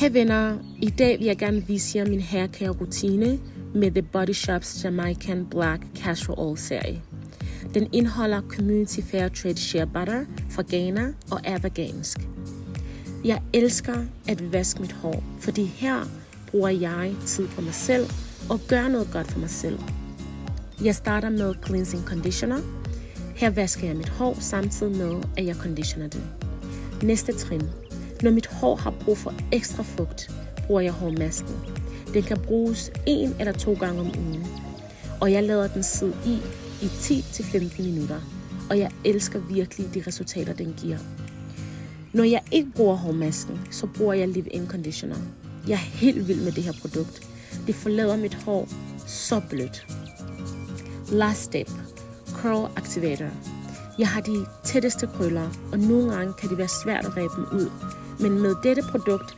Hej venner, i dag vil jeg gerne vise jer min haircare rutine med The Body Shop's Jamaican Black Casual Oil serie. Den indeholder Community Fair Trade Shea Butter fra Ghana og er vegansk. Jeg elsker at vaske mit hår, fordi her bruger jeg tid på mig selv og gør noget godt for mig selv. Jeg starter med cleansing conditioner. Her vasker jeg mit hår samtidig med, at jeg conditioner det. Næste trin. Når mit hår har brug for ekstra fugt, bruger jeg hårmasken. Den kan bruges 1 eller 2 gange om ugen. Og jeg lader den sidde i 10-15 minutter. Og jeg elsker virkelig de resultater, den giver. Når jeg ikke bruger hårmasken, så bruger jeg leave-in conditioner. Jeg er helt vild med det her produkt. Det forlader mit hår så blødt. Last step. Curl Activator. Jeg har de tætteste krøller, og nogle gange kan det være svært at ræbe dem ud. Men med dette produkt